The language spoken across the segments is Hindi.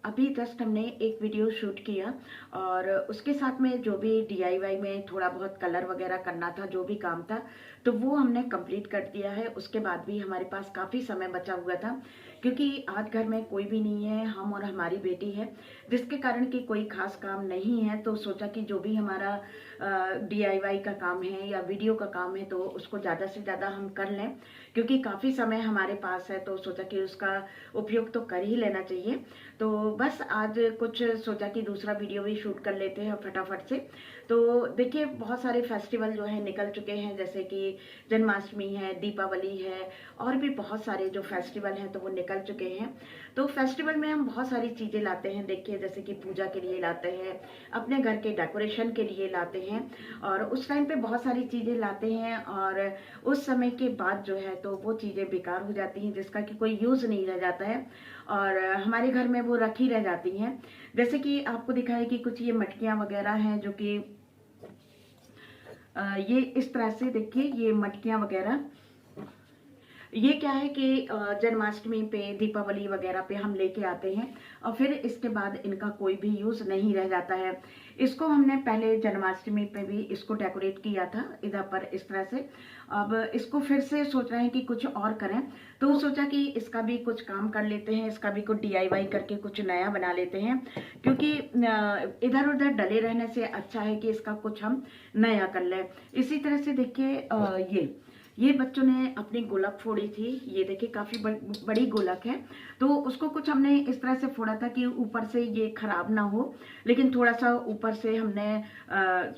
अभी जस्ट हमने एक वीडियो शूट किया और उसके साथ में जो भी डीआईवाई में थोड़ा बहुत कलर वगैरह करना था, जो भी काम था, तो वो हमने कंप्लीट कर दिया है। उसके बाद भी हमारे पास काफ़ी समय बचा हुआ था, क्योंकि आज घर में कोई भी नहीं है, हम और हमारी बेटी है, जिसके कारण कि कोई खास काम नहीं है। तो सोचा कि जो भी हमारा डीआईवाई का काम है या वीडियो का काम है, तो उसको ज़्यादा से ज़्यादा हम कर लें, क्योंकि काफ़ी समय हमारे पास है। तो सोचा कि उसका उपयोग तो कर ही लेना चाहिए। तो बस आज कुछ सोचा कि दूसरा वीडियो भी शूट कर लेते हैं फटाफट से। तो देखिए, बहुत सारे फेस्टिवल जो है निकल चुके हैं, जैसे कि जन्माष्टमी है, दीपावली है, और भी बहुत सारे जो फेस्टिवल हैं तो वो निकल चुके हैं। तो फेस्टिवल में हम बहुत सारी चीज़ें लाते हैं, देखिए, जैसे कि पूजा के लिए लाते हैं, अपने घर के डेकोरेशन के लिए लाते हैं, और उस टाइम पे बहुत सारी चीज़ें लाते हैं, और उस समय के बाद जो है तो वो चीज़ें बेकार हो जाती हैं, जिसका कि कोई यूज़ नहीं रह जाता है, और हमारे घर में वो रखी रह जाती हैं। जैसे कि आपको दिखाया कि कुछ ये मटकियाँ वगैरह हैं, जो कि ये इस तरह से देखिए, ये मटकियाँ वगैरह, ये क्या है कि जन्माष्टमी पे, दीपावली वगैरह पे हम लेके आते हैं, और फिर इसके बाद इनका कोई भी यूज़ नहीं रह जाता है। इसको हमने पहले जन्माष्टमी पे भी इसको डेकोरेट किया था इधर पर इस तरह से। अब इसको फिर से सोच रहे हैं कि कुछ और करें, तो सोचा कि इसका भी कुछ काम कर लेते हैं, इसका भी कुछ डीआईवाई करके कुछ नया बना लेते हैं, क्योंकि इधर उधर डले रहने से अच्छा है कि इसका कुछ हम नया कर लें। इसी तरह से देखिए, ये बच्चों ने अपनी गोलक फोड़ी थी, ये देखिए काफ़ी बड़ी गोलक है। तो उसको कुछ हमने इस तरह से फोड़ा था कि ऊपर से ये खराब ना हो, लेकिन थोड़ा सा ऊपर से हमने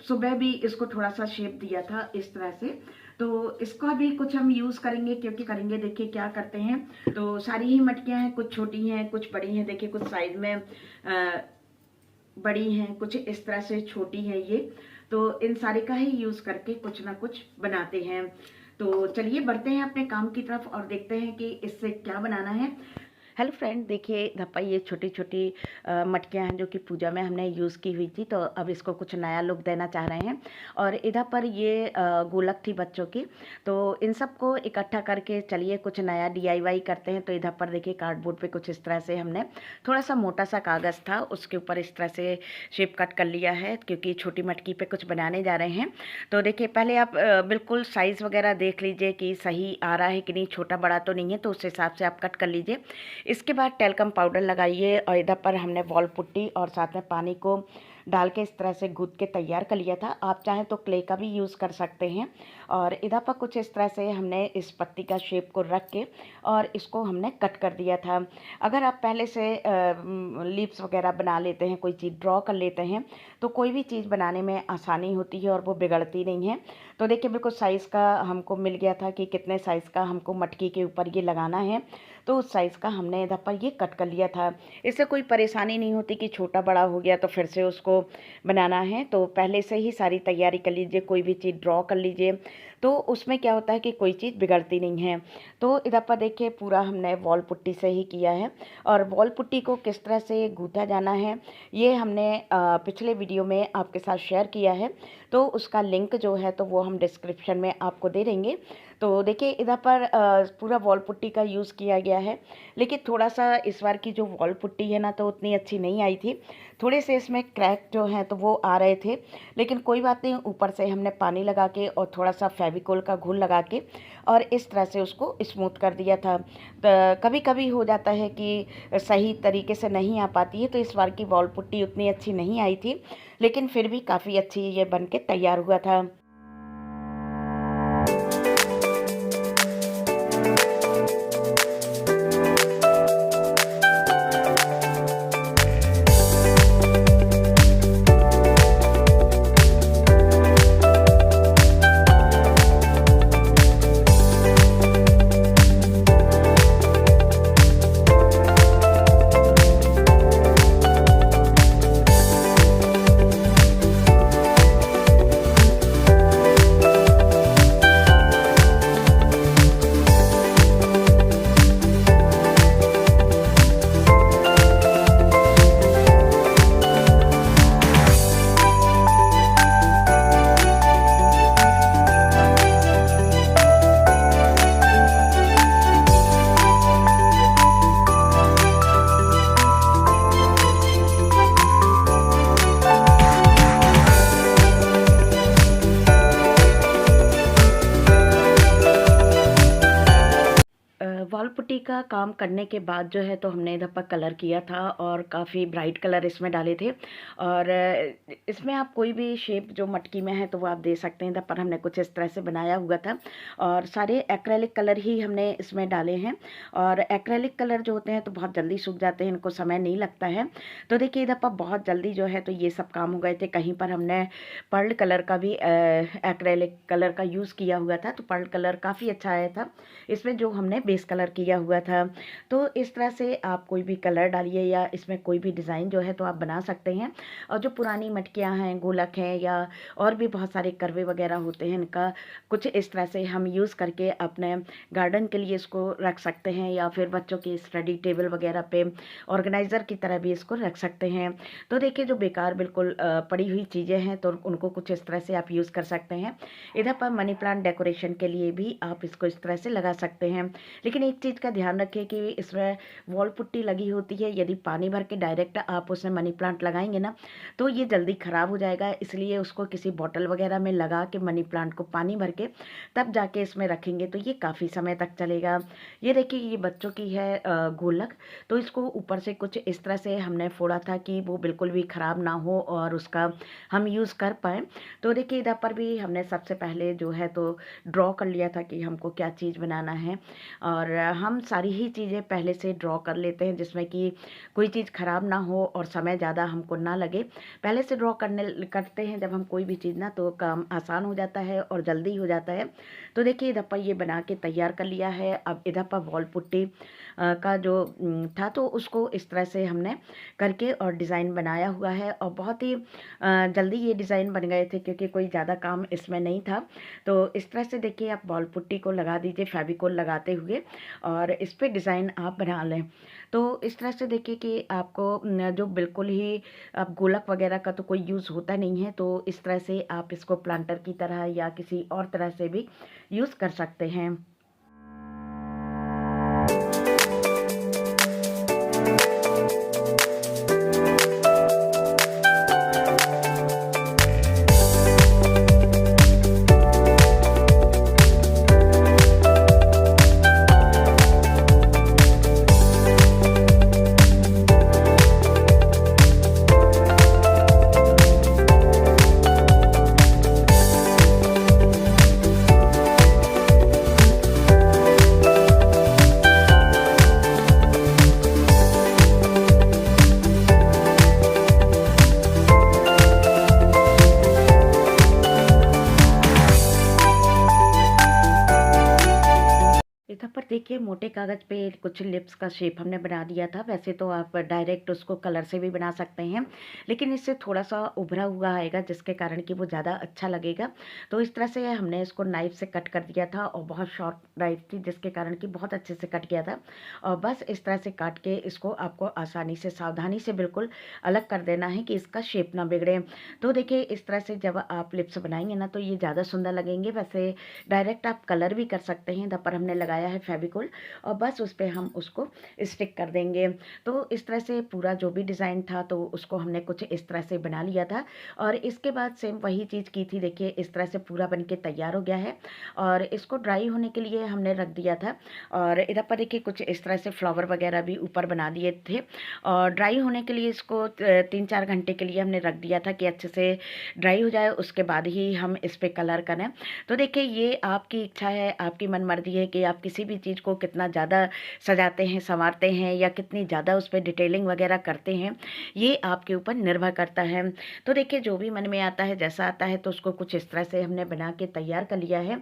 सुबह भी इसको थोड़ा सा शेप दिया था इस तरह से। तो इसका भी कुछ हम यूज़ करेंगे, क्योंकि करेंगे, देखिए क्या करते हैं। तो सारी ही मटकियाँ हैं, कुछ छोटी हैं, कुछ बड़ी हैं, देखिए कुछ साइज में बड़ी हैं, कुछ इस तरह से छोटी हैं ये। तो इन सारे का ही यूज़ करके कुछ ना कुछ बनाते हैं। तो चलिए बढ़ते हैं अपने काम की तरफ और देखते हैं कि इससे क्या बनाना है। हेलो फ्रेंड, देखिए धप्पा, ये छोटी छोटी मटकियाँ हैं जो कि पूजा में हमने यूज़ की हुई थी, तो अब इसको कुछ नया लुक देना चाह रहे हैं। और इधर पर ये गोलक थी बच्चों की, तो इन सब को इकट्ठा करके चलिए कुछ नया डीआईवाई करते हैं। तो इधर पर देखिए कार्डबोर्ड पे कुछ इस तरह से हमने थोड़ा सा मोटा सा कागज़ था, उसके ऊपर इस तरह से शेप कट कर लिया है, क्योंकि छोटी मटकी पे कुछ बनाने जा रहे हैं। तो देखिए, पहले आप बिल्कुल साइज़ वगैरह देख लीजिए कि सही आ रहा है कि नहीं, छोटा बड़ा तो नहीं है, तो उस हिसाब से आप कट कर लीजिए। इसके बाद टेल्कम पाउडर लगाइए, और इधर पर हमने वॉल पुट्टी और साथ में पानी को डाल के इस तरह से गूंथ के तैयार कर लिया था। आप चाहें तो क्ले का भी यूज़ कर सकते हैं। और इधर पर कुछ इस तरह से हमने इस पत्ती का शेप को रख के और इसको हमने कट कर दिया था। अगर आप पहले से लिप्स वगैरह बना लेते हैं, कोई चीज़ ड्रॉ कर लेते हैं, तो कोई भी चीज़ बनाने में आसानी होती है और वो बिगड़ती नहीं है। तो देखिए, बिल्कुल साइज़ का हमको मिल गया था कि कितने साइज़ का हमको मटकी के ऊपर ये लगाना है, तो उस साइज़ का हमने इधर पर ये कट कर लिया था। इससे कोई परेशानी नहीं होती कि छोटा बड़ा हो गया तो फिर से उसको बनाना है। तो पहले से ही सारी तैयारी कर लीजिए, कोई भी चीज़ ड्रॉ कर लीजिए, तो उसमें क्या होता है कि कोई चीज़ बिगड़ती नहीं है। तो इधर पर देखिए, पूरा हमने वॉल पुट्टी से ही किया है, और वॉल पुट्टी को किस तरह से गूँथा जाना है ये हमने पिछले वीडियो में आपके साथ शेयर किया है, तो उसका लिंक जो है तो वो हम डिस्क्रिप्शन में आपको दे देंगे। तो देखिए, इधर पर पूरा वॉल पुट्टी का यूज़ किया गया है, लेकिन थोड़ा सा इस बार की जो वॉल पुट्टी है ना, तो उतनी अच्छी नहीं आई थी, थोड़े से इसमें क्रैक जो हैं तो वो आ रहे थे। लेकिन कोई बात नहीं, ऊपर से हमने पानी लगा के और थोड़ा सा फेविकोल का घोल लगा के और इस तरह से उसको स्मूथ कर दिया था। कभी कभी हो जाता है कि सही तरीके से नहीं आ पाती है, तो इस बार की वॉल पुट्टी उतनी अच्छी नहीं आई थी, लेकिन फिर भी काफ़ी अच्छी ये बन के तैयार हुआ था। वॉल पुट्टी का काम करने के बाद जो है तो हमने इधर पर कलर किया था और काफ़ी ब्राइट कलर इसमें डाले थे। और इसमें आप कोई भी शेप जो मटकी में है तो वो आप दे सकते हैं। इधर पर हमने कुछ इस तरह से बनाया हुआ था और सारे एक्रेलिक कलर ही हमने इसमें डाले हैं। और एक्रेलिक कलर जो होते हैं तो बहुत जल्दी सूख जाते हैं, इनको समय नहीं लगता है। तो देखिए इधर पर बहुत जल्दी जो है तो ये सब काम हो गए थे। कहीं पर हमने पर्ल कलर का भी एक्रेलिक कलर का यूज़ किया हुआ था, तो पर्ल कलर काफ़ी अच्छा आया था इसमें जो हमने बेस कलर किया हुआ था। तो इस तरह से आप कोई भी कलर डालिए या इसमें कोई भी डिज़ाइन जो है तो आप बना सकते हैं। और जो पुरानी मटकियां हैं, गोलक हैं या और भी बहुत सारे करवे वगैरह होते हैं, इनका कुछ इस तरह से हम यूज़ करके अपने गार्डन के लिए इसको रख सकते हैं या फिर बच्चों की स्टडी टेबल वगैरह पे ऑर्गेनाइज़र की तरह भी इसको रख सकते हैं। तो देखिए जो बेकार बिल्कुल पड़ी हुई चीज़ें हैं तो उनको कुछ इस तरह से आप यूज़ कर सकते हैं। इधर पर मनी प्लांट डेकोरेशन के लिए भी आप इसको इस तरह से लगा सकते हैं। लेकिन एक चीज़ का ध्यान रखें कि इसमें वॉल पुट्टी लगी होती है, यदि पानी भर के डायरेक्ट आप उसमें मनी प्लांट लगाएंगे ना तो ये जल्दी ख़राब हो जाएगा। इसलिए उसको किसी बॉटल वगैरह में लगा के मनी प्लांट को पानी भर के तब जाके इसमें रखेंगे तो ये काफ़ी समय तक चलेगा। ये देखिए ये बच्चों की है गोलक, तो इसको ऊपर से कुछ इस तरह से हमने फोड़ा था कि वो बिल्कुल भी ख़राब ना हो और उसका हम यूज़ कर पाएँ। तो देखिए इधर पर भी हमने सबसे पहले जो है तो ड्रॉ कर लिया था कि हमको क्या चीज़ बनाना है। और हम सारी ही चीज़ें पहले से ड्रॉ कर लेते हैं जिसमें कि कोई चीज़ ख़राब ना हो और समय ज़्यादा हमको ना लगे। पहले से ड्रॉ करते हैं जब हम कोई भी चीज़ ना तो काम आसान हो जाता है और जल्दी हो जाता है। तो देखिए इधर पर ये बना के तैयार कर लिया है। अब इधर पर वॉल पुट्टी का जो था तो उसको इस तरह से हमने करके और डिज़ाइन बनाया हुआ है और बहुत ही जल्दी ये डिज़ाइन बन गए थे क्योंकि कोई ज़्यादा काम इसमें नहीं था। तो इस तरह से देखिए आप वॉल पुट्टी को लगा दीजिए फेविकोल लगाते हुए और इस पर डिज़ाइन आप बना लें। तो इस तरह से देखिए कि आपको जो बिल्कुल ही अब गोलक वगैरह का तो कोई यूज़ होता नहीं है, तो इस तरह से आप इसको प्लांटर की तरह या किसी और तरह से भी यूज़ कर सकते हैं। इधर पर देखिए मोटे कागज़ पे कुछ लिप्स का शेप हमने बना दिया था। वैसे तो आप डायरेक्ट उसको कलर से भी बना सकते हैं, लेकिन इससे थोड़ा सा उभरा हुआ आएगा जिसके कारण कि वो ज़्यादा अच्छा लगेगा। तो इस तरह से हमने इसको नाइफ़ से कट कर दिया था और बहुत शॉर्प नाइफ़ थी जिसके कारण कि बहुत अच्छे से कट गया था। और बस इस तरह से काट के इसको आपको आसानी से सावधानी से बिल्कुल अलग कर देना है कि इसका शेप ना बिगड़े। तो देखिए इस तरह से जब आप लिप्स बनाएंगे ना तो ये ज़्यादा सुंदर लगेंगे। वैसे डायरेक्ट आप कलर भी कर सकते हैं। इधर पर हमने लगाया है फेविकोल और बस उस पर हम उसको स्टिक कर देंगे। तो इस तरह से पूरा जो भी डिज़ाइन था तो उसको हमने कुछ इस तरह से बना लिया था। और इसके बाद सेम वही चीज़ की थी। देखिए इस तरह से पूरा बनके तैयार हो गया है और इसको ड्राई होने के लिए हमने रख दिया था। और इधर पर देखिए कुछ इस तरह से फ्लावर वगैरह भी ऊपर बना दिए थे और ड्राई होने के लिए इसको 3-4 घंटे के लिए हमने रख दिया था कि अच्छे से ड्राई हो जाए, उसके बाद ही हम इस पर कलर करें। तो देखिए ये आपकी इच्छा है, आपकी मनमर्जी है कि आप किसी भी चीज़ को कितना ज़्यादा सजाते हैं, संवारते हैं या कितनी ज़्यादा उस पर डिटेलिंग वगैरह करते हैं, ये आपके ऊपर निर्भर करता है। तो देखिए जो भी मन में आता है, जैसा आता है, तो उसको कुछ इस तरह से हमने बना के तैयार कर लिया है।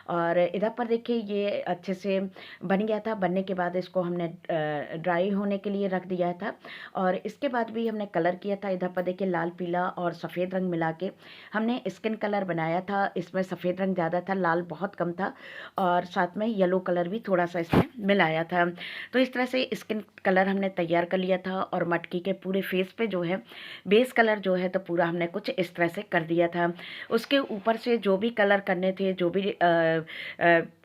और इधर पर देखिए ये अच्छे से बन गया था। बनने के बाद इसको हमने ड्राई होने के लिए रख दिया था और इसके बाद भी हमने कलर किया था। इधर पर देखिए लाल, पीला और सफ़ेद रंग मिला के हमने स्किन कलर बनाया था। इसमें सफ़ेद रंग ज़्यादा था, लाल बहुत कम था और साथ में येलो कलर भी थोड़ा सा इसमें मिलाया था। तो इस तरह से स्किन कलर हमने तैयार कर लिया था और मटकी के पूरे फेस पे जो है बेस कलर जो है तो पूरा हमने कुछ इस तरह से कर दिया था। उसके ऊपर से जो भी कलर करने थे, जो भी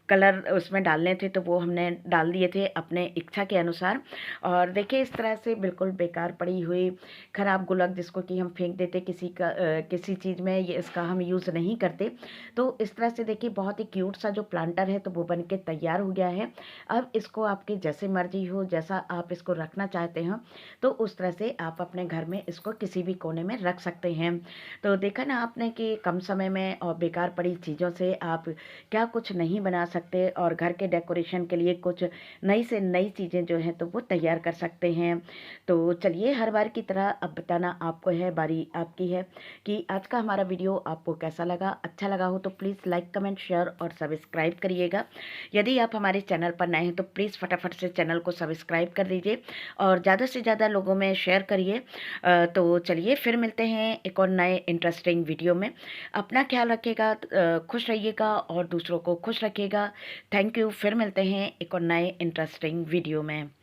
कलर उसमें डालने थे तो वो हमने डाल दिए थे अपने इच्छा के अनुसार। और देखिए इस तरह से बिल्कुल बेकार पड़ी हुई ख़राब गुलक जिसको कि हम फेंक देते किसी चीज़ में, ये इसका हम यूज़ नहीं करते। तो इस तरह से देखिए बहुत ही क्यूट सा जो प्लांटर है तो वो बन के तैयार हो गया है। अब इसको आपकी जैसे मर्जी हो, जैसा आप इसको रखना चाहते हो तो उस तरह से आप अपने घर में इसको किसी भी कोने में रख सकते हैं। तो देखा ना आपने कि कम समय में और बेकार पड़ी चीज़ों से आप क्या कुछ नहीं बना सकते, और घर के डेकोरेशन के लिए कुछ नई से नई चीज़ें जो हैं तो वो तैयार कर सकते हैं। तो चलिए हर बार की तरह अब बताना आपको है, बारी आपकी है कि आज का हमारा वीडियो आपको कैसा लगा। अच्छा लगा हो तो प्लीज़ लाइक कमेंट शेयर और सब्सक्राइब करिएगा। यदि आप हमारे चैनल पर नए हैं तो प्लीज़ फटाफट से चैनल को सब्सक्राइब कर दीजिए और ज़्यादा से ज़्यादा लोगों में शेयर करिए। तो चलिए फिर मिलते हैं एक और नए इंटरेस्टिंग वीडियो में। अपना ख्याल रखिएगा, खुश रहिएगा और दूसरों को खुश रखिएगा। Thank you. फिर मिलते हैं एक और नए इंटरेस्टिंग वीडियो में।